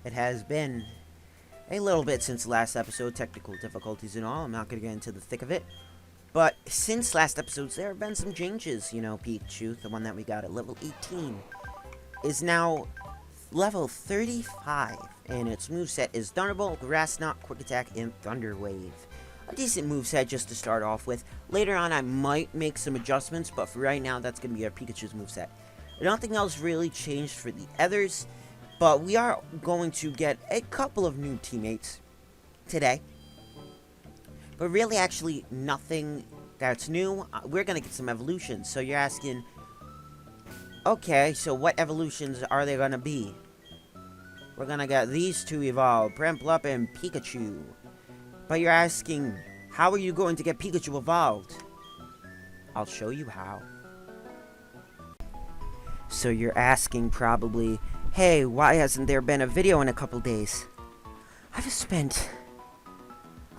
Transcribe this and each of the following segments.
It has been a little bit since the last episode, technical difficulties and all. I'm not going to get into the thick of it. But since last episodes, there have been some changes. Pikachu, the one that we got at level 18, is now level 35. And its moveset is Thunderbolt, Grass Knot, Quick Attack, and Thunder Wave. A decent moveset just to start off with. Later on, I might make some adjustments, but for right now, that's going to be our Pikachu's moveset. Nothing else really changed for the others, but we are going to get a couple of new teammates today. But really, actually, nothing that's new. We're going to get some evolutions. So you're asking, okay, so what evolutions are they going to be? We're going to get these two evolve, Prinplup and Pikachu. But you're asking, how are you going to get Pikachu evolved? I'll show you how. So you're asking probably, hey, why hasn't there been a video in a couple days? I've spent,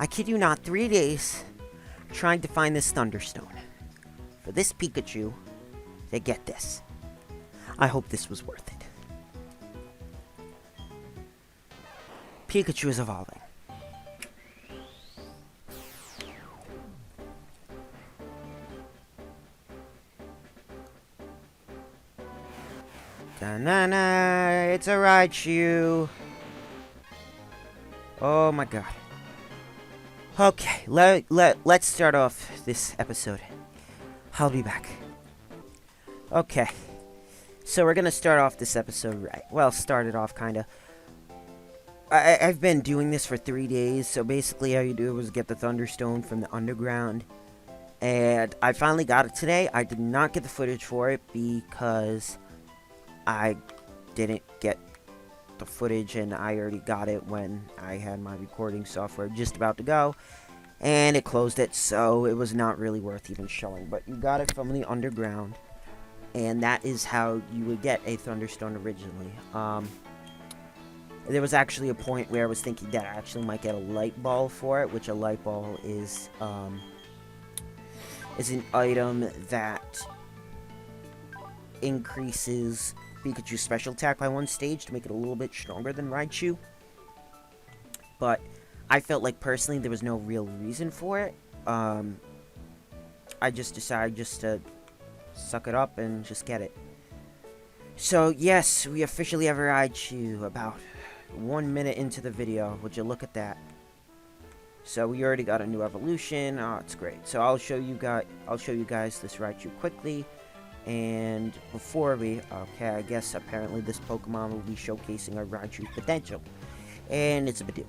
I kid you not, 3 days trying to find this Thunderstone. For this Pikachu to get this. I hope this was worth it. Pikachu is evolving. Da-na-na, it's a Raichu. Oh my god. Okay, let's start off this episode. I'll be back. Okay. So we're gonna start off this episode right. Well, start it off kinda. I've been doing this for 3 days, so basically all you do was get the Thunderstone from the underground. And I finally got it today. I did not get the footage for it because I didn't get the footage, and I already got it when I had my recording software just about to go, and it closed it, so it was not really worth even showing. But you got it from the underground, and that is how you would get a Thunderstone originally. There was actually a point where I was thinking that I actually might get a light ball for it, which a light ball is an item that increases Pikachu's special attack by 1 stage to make it a little bit stronger than Raichu. But I felt like personally there was no real reason for it. I just decided just to suck it up and just get it. So yes, we officially have a Raichu about 1 minute into the video. Would you look at that? So we already got a new evolution. Oh, it's great. So I'll show you guys this Raichu quickly. And before okay, I guess apparently this Pokemon will be showcasing our Raichu's potential. And it's a Bidoof.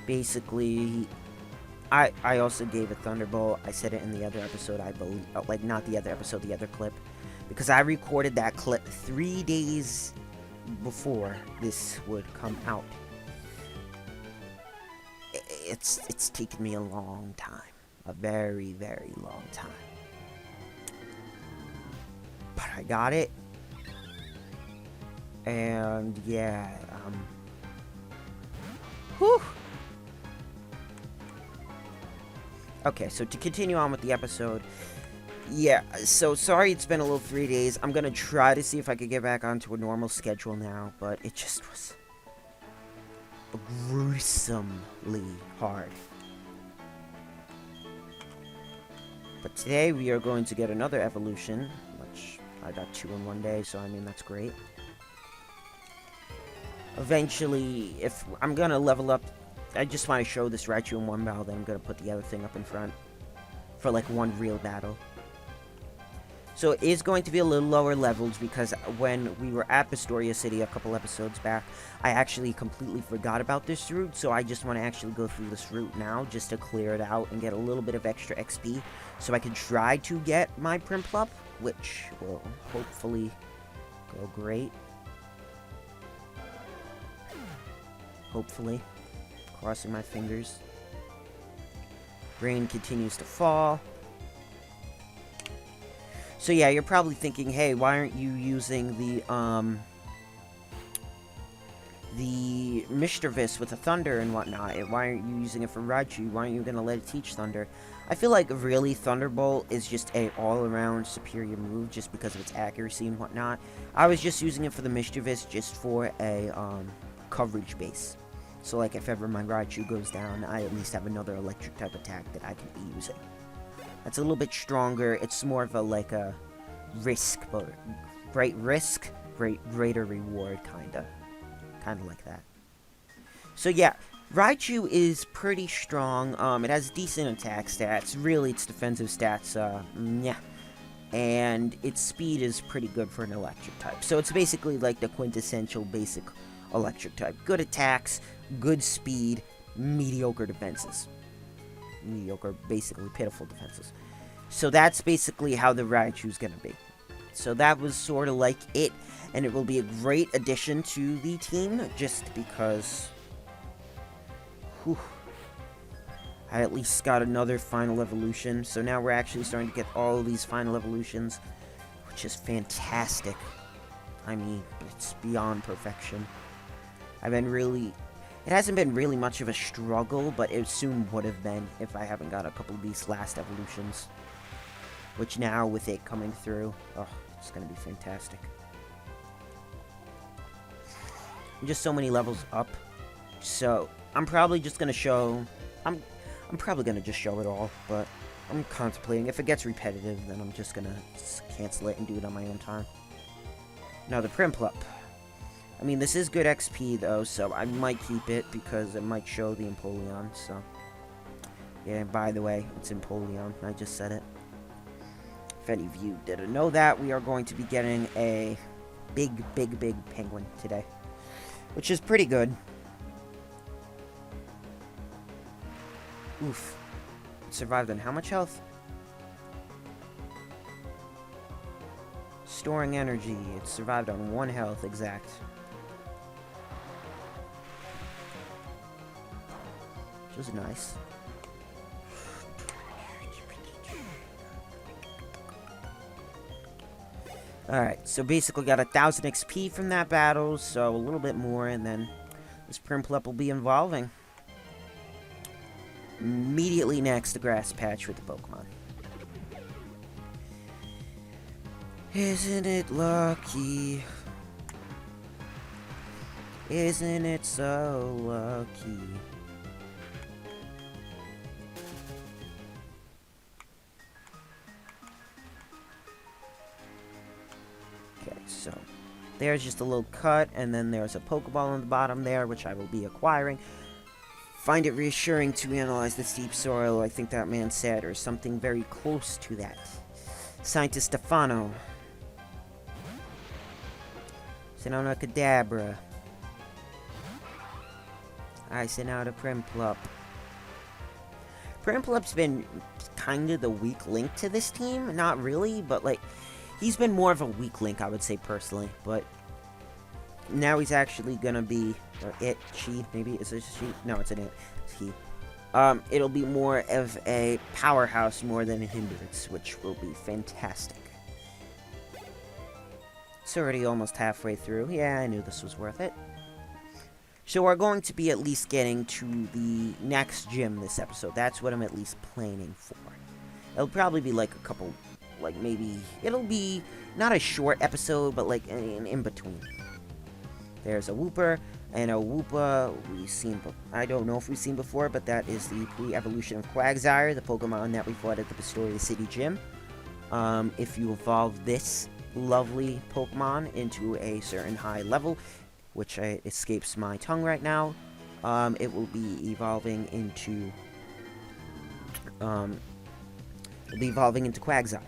Basically, I also gave a Thunderbolt. I said it in the other episode, I believe. Like, not the other episode, the other clip. Because I recorded that clip 3 days before this would come out. It's taken me a long time. A very, very long time. But I got it. And yeah, whew. Okay, so to continue on with the episode, yeah, so sorry it's been a little 3 days. I'm gonna try to see if I could get back onto a normal schedule now, but it just was gruesomely hard. But today we are going to get another evolution, which I got 2 in 1 day, so I mean that's great. Eventually, if I'm gonna level up, I just want to show this Raichu in 1 battle, then I'm gonna put the other thing up in front for like 1 real battle. So it is going to be a little lower levels because when we were at Pastoria City a couple episodes back, I actually completely forgot about this route, so I just want to actually go through this route now just to clear it out and get a little bit of extra XP so I can try to get my Prinplup, which will hopefully go great. Hopefully. Crossing my fingers. Rain continues to fall. So yeah, you're probably thinking, hey, why aren't you using the Mischievous with the Thunder and whatnot. Why aren't you using it for Raichu? Why aren't you gonna let it teach Thunder? I feel like really Thunderbolt is just a all-around superior move just because of its accuracy and whatnot. I was just using it for the Mischievous just for a coverage base. So like if ever my Raichu goes down, I at least have another electric type attack that I can be using. That's a little bit stronger. It's more of a like a risk, but great risk, greater reward kinda like that. So yeah, Raichu is pretty strong. It has decent attack stats. Really, its defensive stats, yeah. And its speed is pretty good for an electric type. So it's basically like the quintessential basic electric type. Good attacks, good speed, mediocre defenses. Mediocre, basically pitiful defenses. So that's basically how the Raichu's gonna be. So that was sort of like it. And it will be a great addition to the team, just because... Whew, I at least got another final evolution, so now we're actually starting to get all of these final evolutions, which is fantastic. I mean, it's beyond perfection. It hasn't been really much of a struggle, but it soon would have been if I haven't got a couple of these last evolutions. Which now, with it coming through, oh, it's going to be fantastic. I'm just so many levels up, so I'm probably just going to show... I'm probably going to just show it all, but I'm contemplating. If it gets repetitive, then I'm just going to cancel it and do it on my own time. Now, the Prinplup. I mean, this is good XP, though, so I might keep it because it might show the Empoleon, so... Yeah, by the way, it's Empoleon. I just said it. If any of you didn't know that, we are going to be getting a big penguin today. Which is pretty good. Oof. It survived on how much health? Storing energy. It survived on 1 health, exact. Which was nice. Alright, so basically got 1,000 XP from that battle, so a little bit more, and then this Prinplup will be evolving. Immediately next, the grass patch with the Pokemon. Isn't it lucky? Isn't it so lucky? So, there's just a little cut, and then there's a Pokeball on the bottom there, which I will be acquiring. Find it reassuring to analyze the steep soil, I think that man said, or something very close to that. Scientist Stefano. Send out a Kadabra. I sent out a Prinplup. Prinplup's been kind of the weak link to this team. Not really, but like... He's been more of a weak link, I would say, personally, but now he's actually gonna be, or it, she, maybe, is it she? No, it's an it, it's he. It'll be more of a powerhouse more than a hindrance, which will be fantastic. It's already almost halfway through. Yeah, I knew this was worth it. So we're going to be at least getting to the next gym this episode. That's what I'm at least planning for. It'll probably be like a couple... Like, maybe... It'll be not a short episode, but, like, an in-between. There's a Wooper, and a Woopa we've seen... I don't know if we've seen before, but that is the pre-evolution of Quagsire, the Pokemon that we fought at the Pastoria City Gym. If you evolve this lovely Pokemon into a certain high level, which escapes my tongue right now, it will be evolving into... it'll be evolving into Quagsire.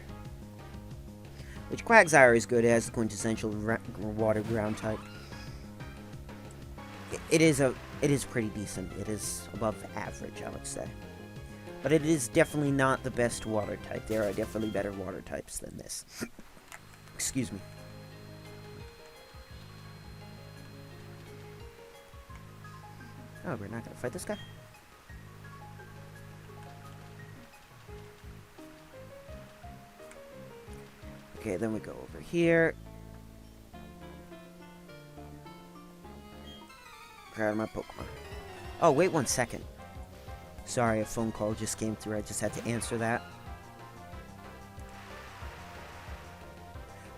Which Quagsire is good as the quintessential water ground type. It is pretty decent. It is above average, I would say. But it is definitely not the best water type. There are definitely better water types than this. Excuse me. Oh, we're not gonna fight this guy? Okay, then we go over here. out of my Pokemon. Oh, wait 1 second. Sorry, a phone call just came through. I just had to answer that.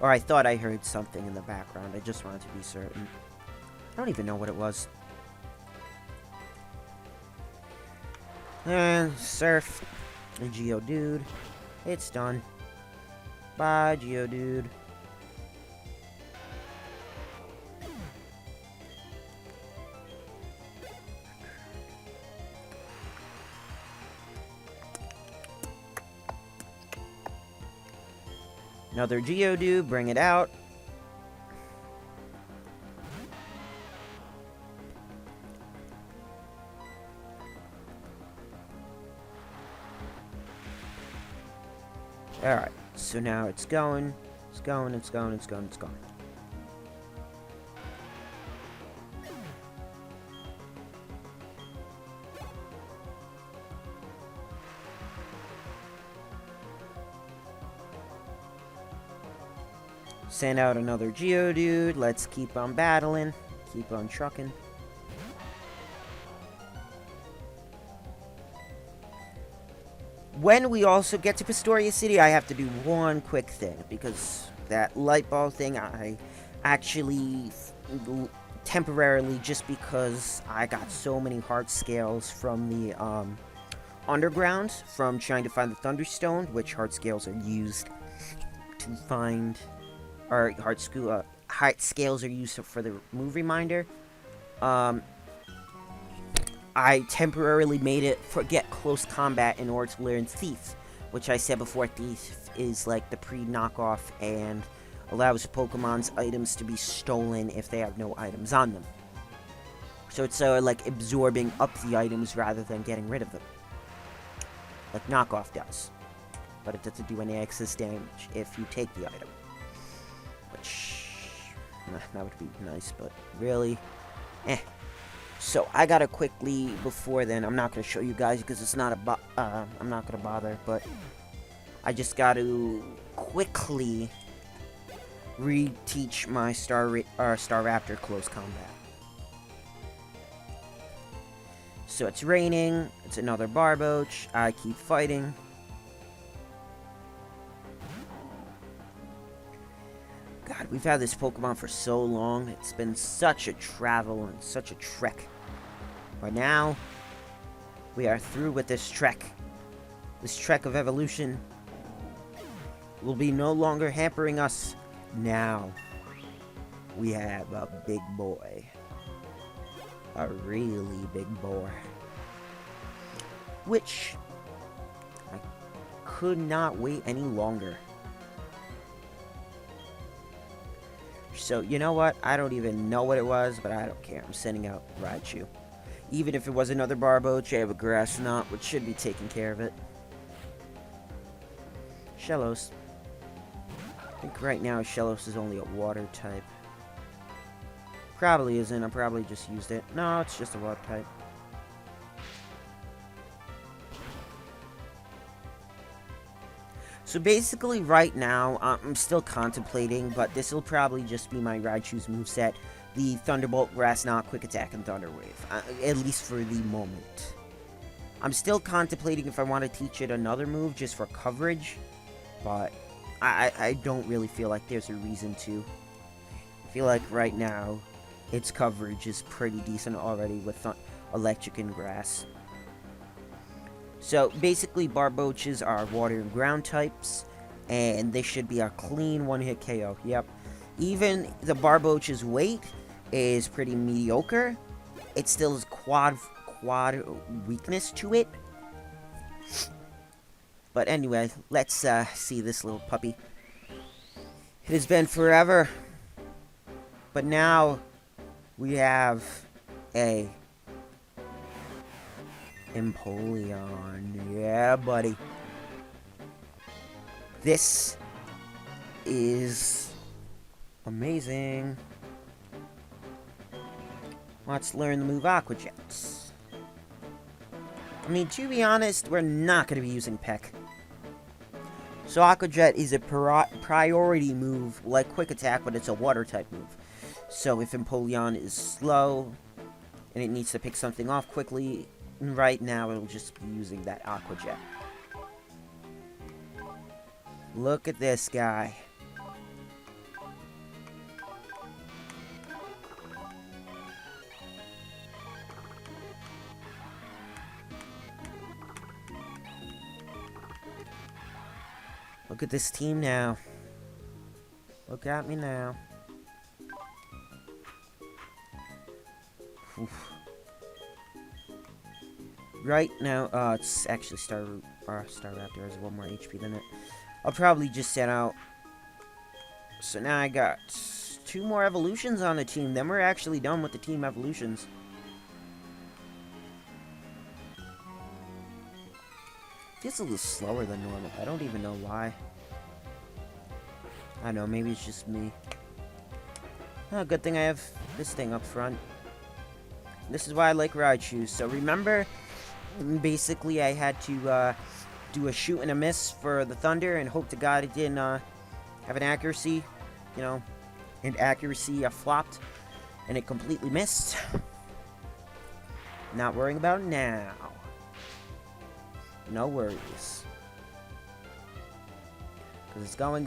Or I thought I heard something in the background. I just wanted to be certain. I don't even know what it was. And Surf. And Geodude. It's done. Bye, Geodude. Another Geodude, bring it out. Alright, so now it's going. It's going. Send out another Geodude. Let's keep on battling. Keep on trucking. When we also get to Pastoria City, I have to do one quick thing. Because that light ball thing, I actually temporarily, just because I got so many heart scales from the underground, from trying to find the Thunderstone, which heart scales are used to find... or heart scales are used for the move reminder. I temporarily made it forget close combat in order to learn Thief, which I said before, Thief is like the pre-knockoff and allows Pokemon's items to be stolen if they have no items on them. So it's like absorbing up the items rather than getting rid of them, like knockoff does. But it doesn't do any excess damage if you take the item. Which, that would be nice, but really, So, I gotta quickly, before then, I'm not gonna show you guys because it's not I'm not gonna bother, but I just gotta quickly reteach my Staraptor close combat. So, it's raining, it's another Barboach, I keep fighting. God, we've had this Pokemon for so long. It's been such a travel and such a trek. But now, we are through with this trek. This trek of evolution will be no longer hampering us. Now, we have a big boy. A really big boy. Which, I could not wait any longer. So, you know what? I don't even know what it was, but I don't care. I'm sending out Raichu. Even if it was another Barboach, I have a Grass Knot, which should be taking care of it. Shellos. I think right now Shellos is only a water type. Probably isn't. I probably just used it. No, it's just a water type. So basically, right now, I'm still contemplating, but this will probably just be my Raichu's moveset. The Thunderbolt, Grass Knot, Quick Attack, and Thunder Wave. At least for the moment. I'm still contemplating if I want to teach it another move just for coverage, but I don't really feel like there's a reason to. I feel like right now, its coverage is pretty decent already with Electric and Grass. So, basically, Barboaches are water and ground types, and they should be a clean one-hit KO. Yep. Even the Barboach's weight is pretty mediocre. It still has quad weakness to it. But anyway, let's see this little puppy. It has been forever. But now, we have a... Empoleon. Yeah, buddy. This is amazing. Let's learn the move Aqua Jets. I mean, to be honest, we're not going to be using Peck. So Aqua Jet is a priority move like Quick Attack, but it's a water type move. So if Empoleon is slow, and it needs to pick something off quickly. Right now, it'll just be using that Aqua Jet. Look at this guy. Look at this team now. Look at me now. Oof. Right now, it's actually Staraptor has 1 more HP than it. I'll probably just set out. So now I got 2 more evolutions on the team. Then we're actually done with the team evolutions. Feels a little slower than normal. I don't even know why. I don't know, maybe it's just me. Oh, good thing I have this thing up front. This is why I like Raichus. So remember, basically I had to do a shoot and a miss for the Thunder and hope to God it didn't have an accuracy, you know, and accuracy flopped and it completely missed. Not worrying about it now. No worries. Because it's going.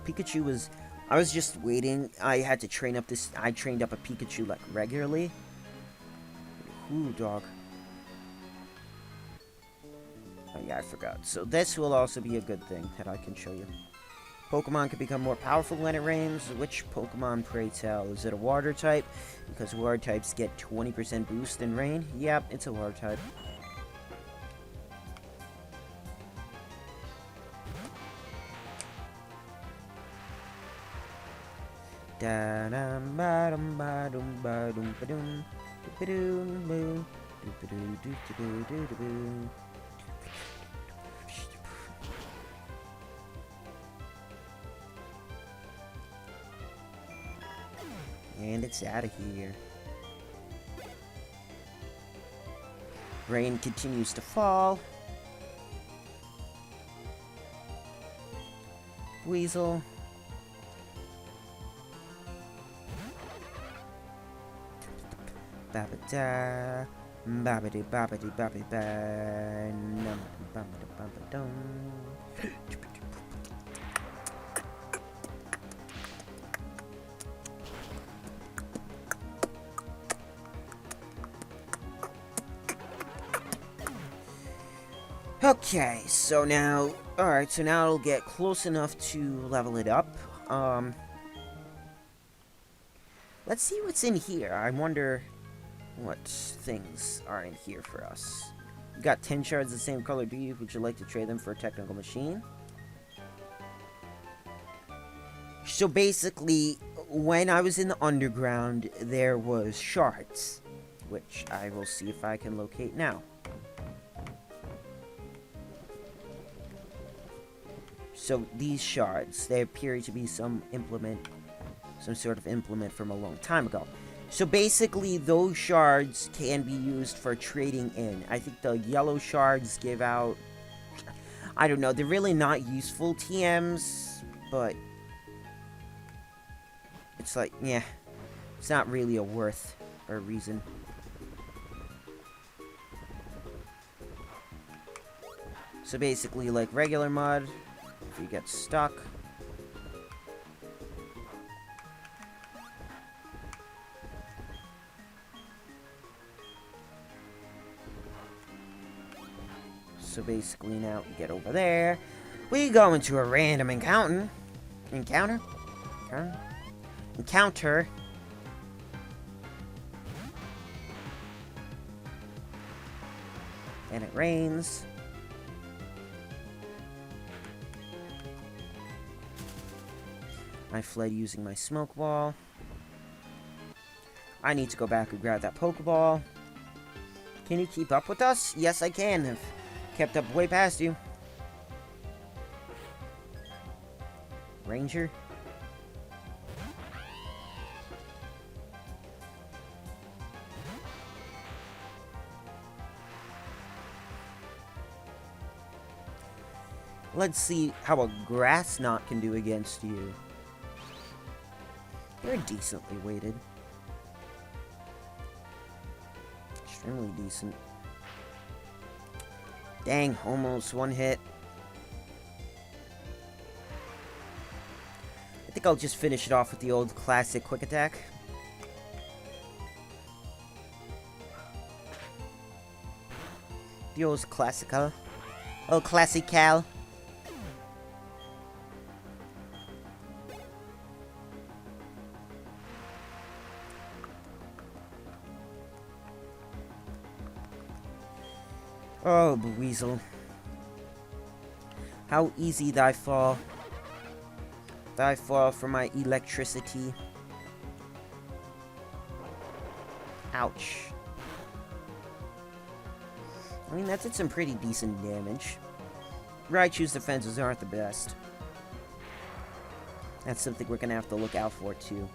Pikachu was... I was just waiting. I had to train up this... I trained up a Pikachu, like, regularly. Ooh, dog. Oh, yeah, I forgot. So this will also be a good thing that I can show you. Pokemon can become more powerful when it rains. Which Pokemon, pray tell? Is it a water type? Because water types get 20% boost in rain. Yep, it's a water type. Da dum ba dum ba dum ba dum ba dum ba dum boom ba doo doo doo doo doo doo. And it's out of here. Rain continues to fall. Weasel. Babada. Babidi babidi babidi ba. Num babidi babidi dum. Okay, so now, alright, so now it'll get close enough to level it up. Let's see what's in here. I wonder what things are in here for us. You got 10 shards of the same color, do you? Would you like to trade them for a technical machine? So basically, when I was in the underground, there was shards, which I will see if I can locate now. So these shards, they appear to be some sort of implement from a long time ago. So basically, those shards can be used for trading in. I think the yellow shards give out... I don't know, they're really not useful TMs, but... It's like, yeah, it's not really a worth or a reason. So basically, like regular mud... If you get stuck. So basically now we get over there. We go into a random encounter. Encounter. And it rains. I fled using my smoke ball. I need to go back and grab that Pokeball. Can you keep up with us? Yes, I can. I've kept up way past you. Ranger? Let's see how a grass knot can do against you. They're decently weighted. Extremely decent. Dang, almost one hit. I think I'll just finish it off with the old classic quick attack. The old classical. Oh, classical. Oh, Buweasel. How easy thy fall. Thy fall for my electricity. Ouch. I mean, that did some pretty decent damage. Raichu's defenses aren't the best. That's something we're gonna have to look out for, too.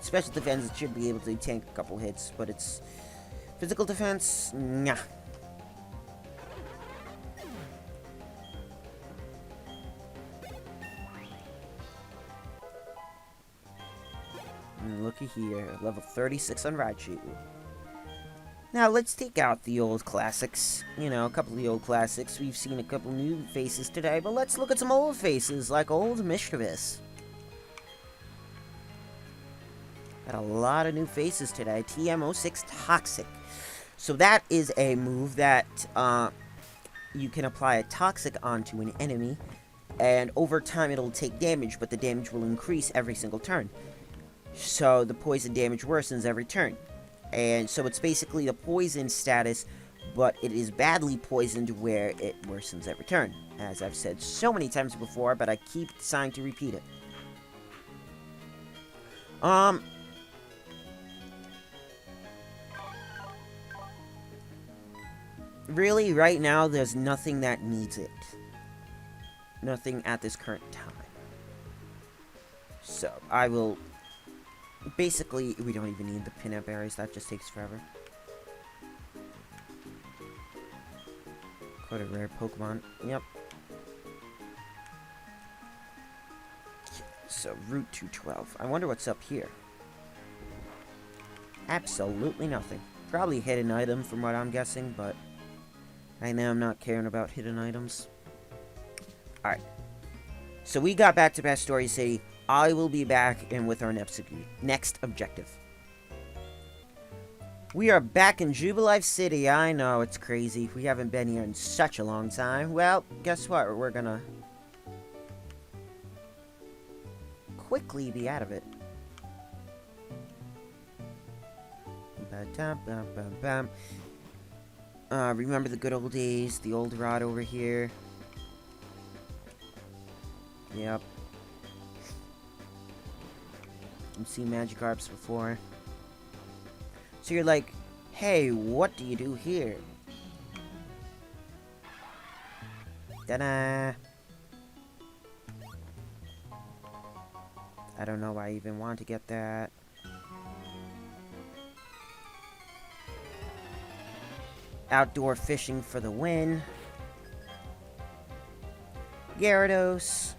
Special defense should be able to tank a couple hits, but it's... physical defense? Nah. And looky here, level 36 on Raichu. Now, let's take out the old classics. You know, a couple of the old classics. We've seen a couple new faces today, but let's look at some old faces, like old Mischievous. Got a lot of new faces today. TM06 Toxic. So that is a move that you can apply a Toxic onto an enemy, and over time it'll take damage, but the damage will increase every single turn. So the poison damage worsens every turn. And so it's basically the poison status, but it is badly poisoned where it worsens every turn. As I've said so many times before, but I keep deciding to repeat it. Really, right now, there's nothing that needs it. Nothing at this current time. So, I will... basically, we don't even need the pinup berries. That just takes forever. Quite a rare Pokemon. Yep. So, Route 212. I wonder what's up here. Absolutely nothing. Probably a hidden item from what I'm guessing, but... right now I'm not caring about hidden items. Alright. So we got back to Pastoria City. I will be back in with our next objective. We are back in Jubilife City. I know, it's crazy. We haven't been here in such a long time. Well, guess what? We're gonna... quickly be out of it. Remember the good old days, the old rod over here. Yep. You've seen Magikarps before. So you're like, hey, what do you do here? Ta-da! I don't know why I even want to get that. Outdoor fishing for the win. Gyarados.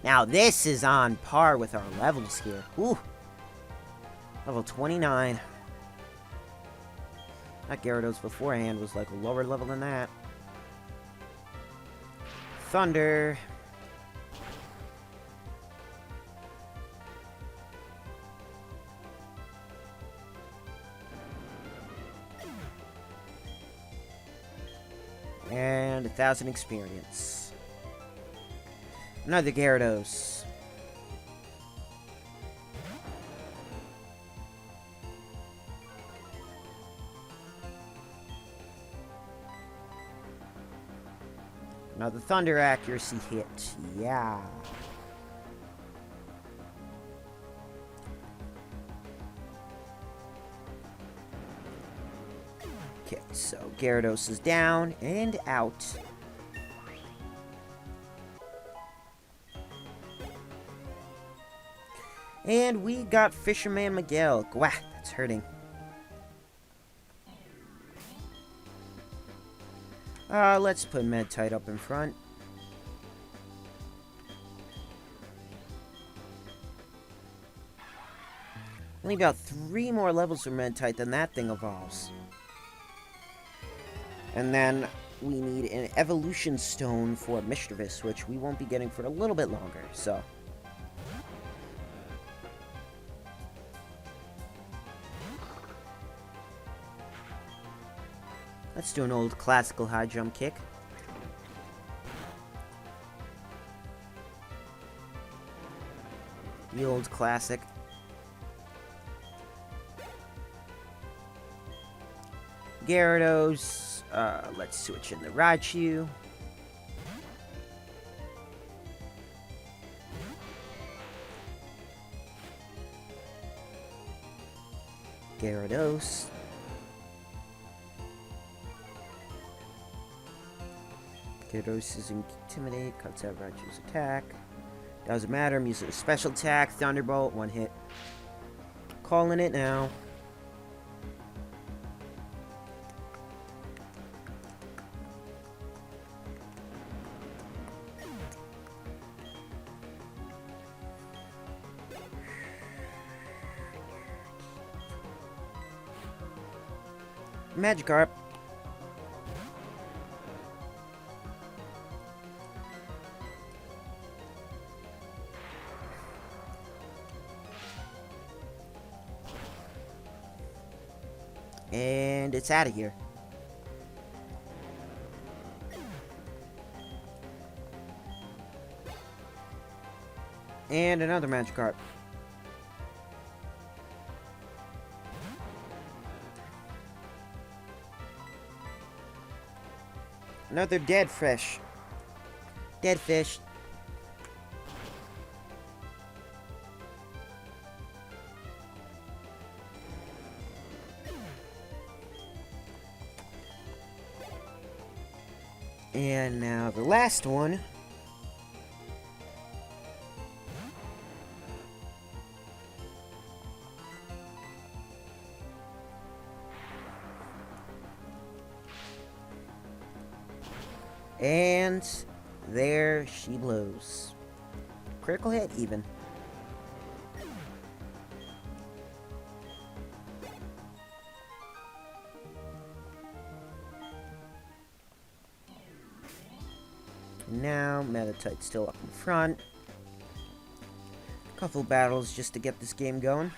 Now this is on par with our levels here. Ooh. Level 29. That Gyarados beforehand was like a lower level than that. Thunder. And 1,000 experience. Another Gyarados. Another Thunder accuracy hit. Yeah. Okay, so Gyarados is down and out. And we got Fisherman Miguel. Wow, that's hurting. Let's put Medtite up in front. Only about 3 more levels for Medtite, then that thing evolves. And then we need an Evolution Stone for Mischievous, which we won't be getting for a little bit longer, so... Let's do an old classical high jump kick. The old classic. Gyarados. Let's switch in the Raichu. Gyarados. Gyarados is Intimidate, cuts out Raichu's attack. Doesn't matter, I'm using a special attack, Thunderbolt, 1 hit. Calling it now. Magikarp. And it's out of here. And another Magikarp. Another dead fish. Dead fish. And now the last one. And there she blows. Critical hit, even. Now, Meditite's still up in front. Couple battles just to get this game going.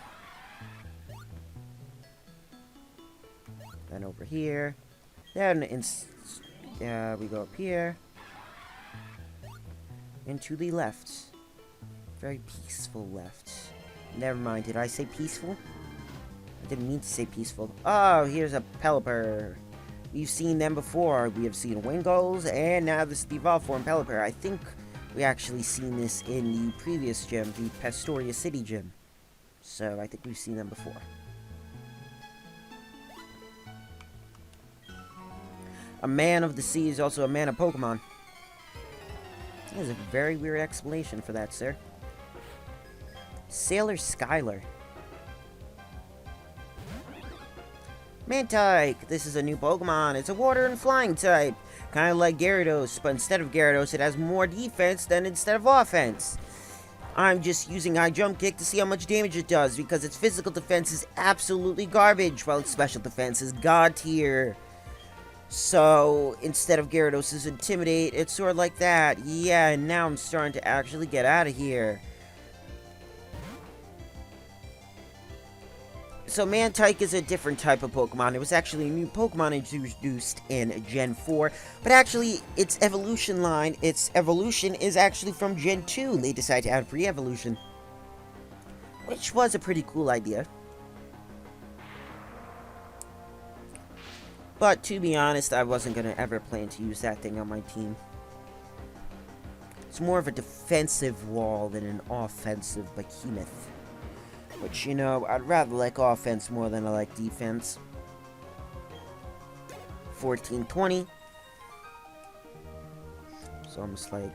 Then over here. Then we go up here. And to the left. Very peaceful left. Never mind, did I say peaceful? I didn't mean to say peaceful. Oh, here's a Pelipper. We've seen them before. We have seen Wingulls, and now this is the evolved form Pelipper. I think we actually seen this in the previous gym, the Pastoria City gym. So I think we've seen them before. A man of the sea is also a man of Pokemon. That is a very weird explanation for that, sir. Sailor Skylar. Mantike! This is a new Pokemon. It's a water and flying type. Kind of like Gyarados, but instead of Gyarados, it has more defense than instead of offense. I'm just using High Jump Kick to see how much damage it does, because its physical defense is absolutely garbage, while its special defense is God tier. So, instead of Gyarados' Intimidate, it's sort of like that. Yeah, and now I'm starting to actually get out of here. So Mantike is a different type of Pokemon. It was actually a new Pokemon introduced in Gen 4. But actually, its evolution line, its evolution is actually from Gen 2. They decided to add pre-evolution. Which was a pretty cool idea. But to be honest, I wasn't going to ever plan to use that thing on my team. It's more of a defensive wall than an offensive behemoth. Which, you know, I'd rather like offense more than I like defense. 14-20. So almost like,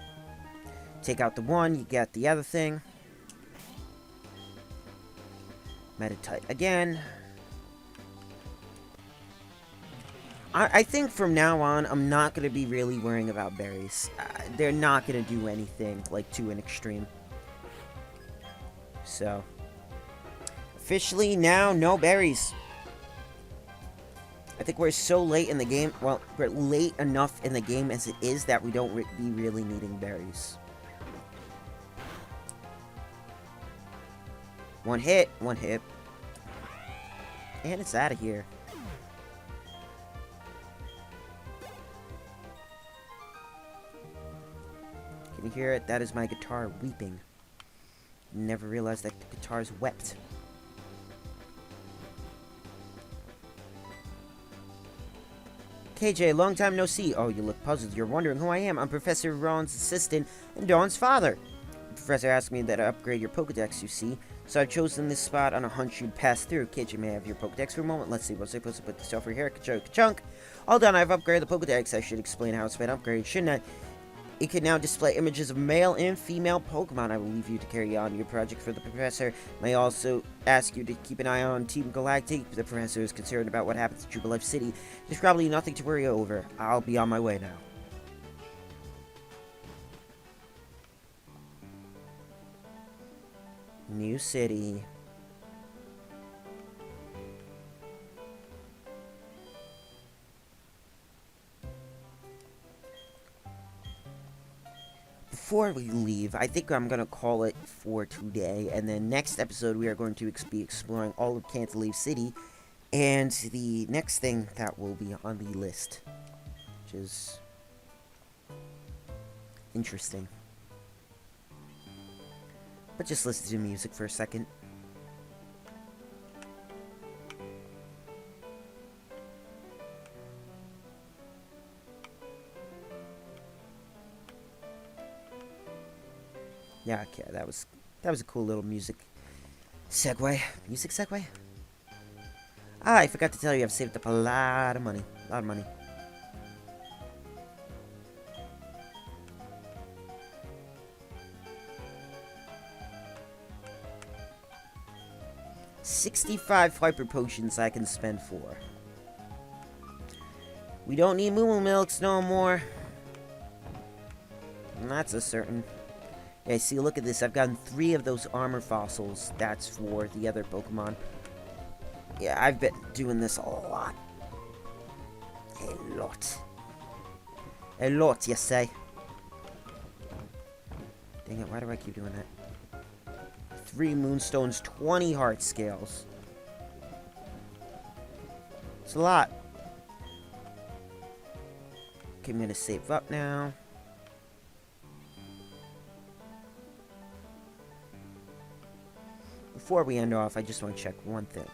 take out the one, you get the other thing. Meditite again. I think from now on, I'm not going to be really worrying about berries. They're not going to do anything, like, to an extreme. So, officially now, no berries. I think we're so late in the game. Well, we're late enough in the game as it is that we don't be really needing berries. One hit. And it's out of here. Can you hear it? That is my guitar weeping. Never realized that the guitars wept. KJ, long time no see. Oh, you look puzzled. You're wondering who I am. I'm Professor Ron's assistant and Dawn's father. The professor asked me that I upgrade your Pokedex, you see. So I've chosen this spot on a hunch you'd pass through. KJ, may I have your Pokedex for a moment? Let's see. Was I supposed to put this over here? Ka-chunk. All done. I've upgraded the Pokedex. I should explain how it's been upgraded, shouldn't I? It can now display images of male and female Pokemon. I will leave you to carry on your project for the professor. May also ask you to keep an eye on Team Galactic. The professor is concerned about what happens to Jubilife City. There's probably nothing to worry over. I'll be on my way now. New city. Before we leave, I think I'm going to call it for today, and then next episode we are going to be exploring all of Cantilever City, and the next thing that will be on the list, which is interesting. But just listen to music for a second. Yeah, okay, that was a cool little music segue. Music segue? Ah, I forgot to tell you, I've saved up a lot of money. A lot of money. $65 hyper potions I can spend for. We don't need Moo Milks no more. And that's a certain. Yeah, see, look at this. I've gotten 3 of those armor fossils. That's for the other Pokemon. Yeah, I've been doing this a lot. A lot. A lot, you say. Dang it, why do I keep doing that? 3 Moonstones, 20 Heart Scales. It's a lot. Okay, I'm gonna save up now. Before we end off, I just want to check one thing.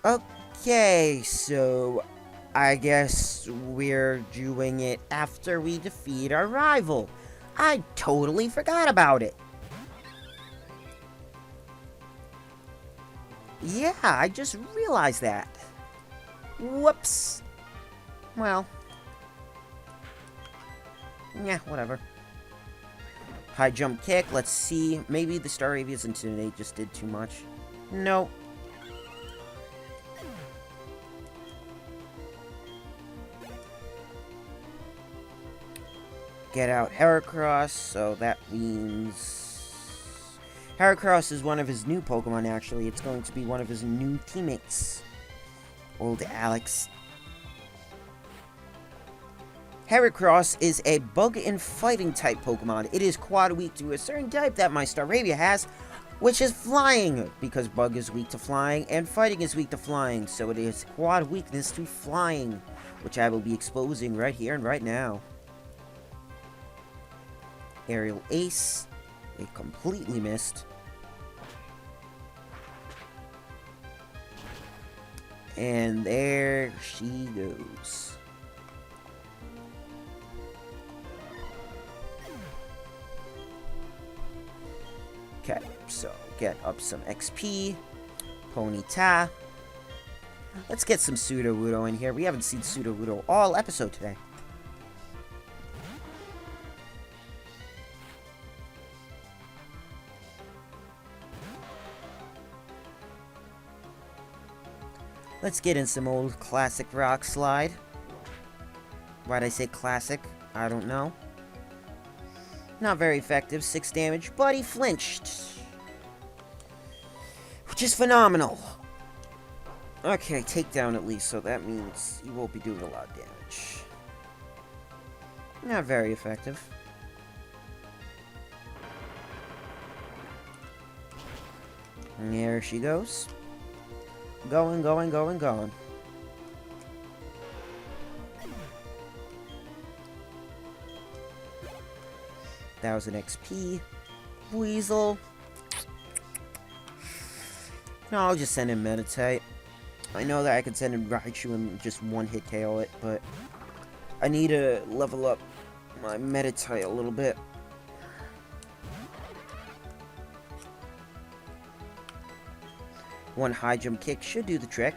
Okay, so I guess we're doing it after we defeat our rival. I totally forgot about it. Yeah, I just realized that. Whoops. Well. Yeah, whatever. High jump kick, let's see. Maybe the Staravia's Intimidate just did too much. No. Get out Heracross, so that means... Heracross is one of his new Pokemon, actually. It's going to be one of his new teammates. Old Alex. Heracross is a bug and fighting type Pokemon. It is quad weak to a certain type that my Staravia has, which is flying, because bug is weak to flying and fighting is weak to flying, so it is quad weakness to flying, which I will be exposing right here and right now. Aerial Ace, it completely missed. And there she goes. Okay, so get up some XP. Ponyta. Let's get some Sudowoodo in here. We haven't seen Sudowoodo all episode today. Let's get in some old classic Rock Slide. Why'd I say classic? I don't know. Not very effective, 6 damage, but he flinched. Which is phenomenal. Okay, takedown at least, so that means he won't be doing a lot of damage. Not very effective. And there she goes. Going, going, going, going. That was an XP. Weasel. No, I'll just send him Meditate. I know that I can send him Raichu and just one-hit KO it, but I need to level up my Meditate a little bit. One high jump kick should do the trick.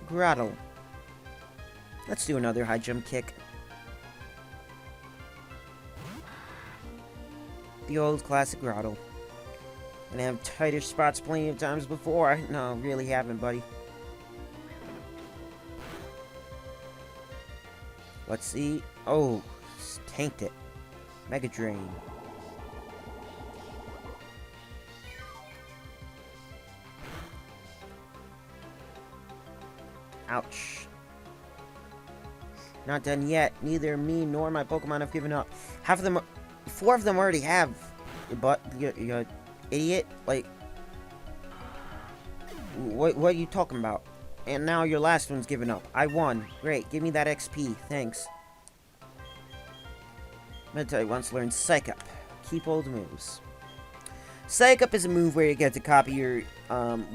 Grottle. Let's do another high jump kick. The old classic Grottle. And I have tighter spots plenty of times before. No, really haven't, buddy. Let's see. Oh, tanked it. Mega Drain. Ouch. Not done yet. Neither me nor my Pokemon have given up. 4 of them already have. But you idiot. Like, what are you talking about? And now your last one's given up. I won. Great. Give me that XP. Thanks. Meditate wants to learn Psych Up. Keep old moves. Psych Up is a move where you get to copy your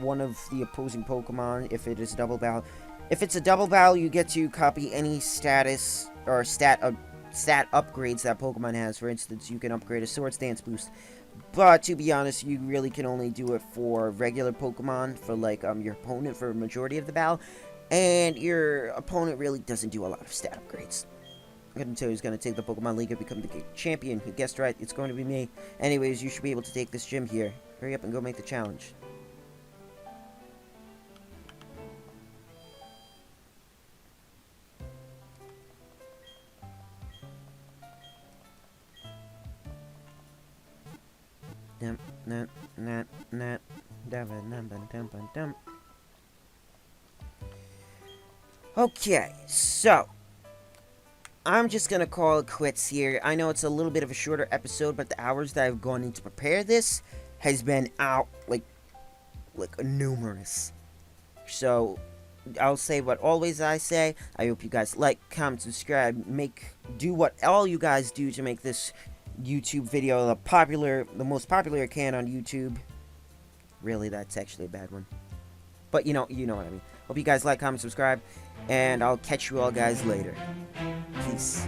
one of the opposing Pokemon if it is a double battle. If it's a double battle, you get to copy any status or stat upgrades that Pokemon has. For instance, you can upgrade a Swords Dance boost. But to be honest, you really can only do it for regular Pokemon, for like your opponent for a majority of the battle. And your opponent really doesn't do a lot of stat upgrades. I'm going to tell you who's going to take the Pokemon League and become the champion. You guessed right, it's going to be me. Anyways, you should be able to take this gym here. Hurry up and go make the challenge. Okay, so I'm just gonna call it quits here. I know it's a little bit of a shorter episode, but the hours that I've gone in to prepare this has been out like numerous. So I'll say what always I say. I hope you guys like, comment, subscribe, do what all you guys do to make this YouTube video the most popular it can on YouTube. Really, that's actually a bad one. But you know what I mean. Hope you guys like, comment, subscribe, and I'll catch you all guys later. Peace.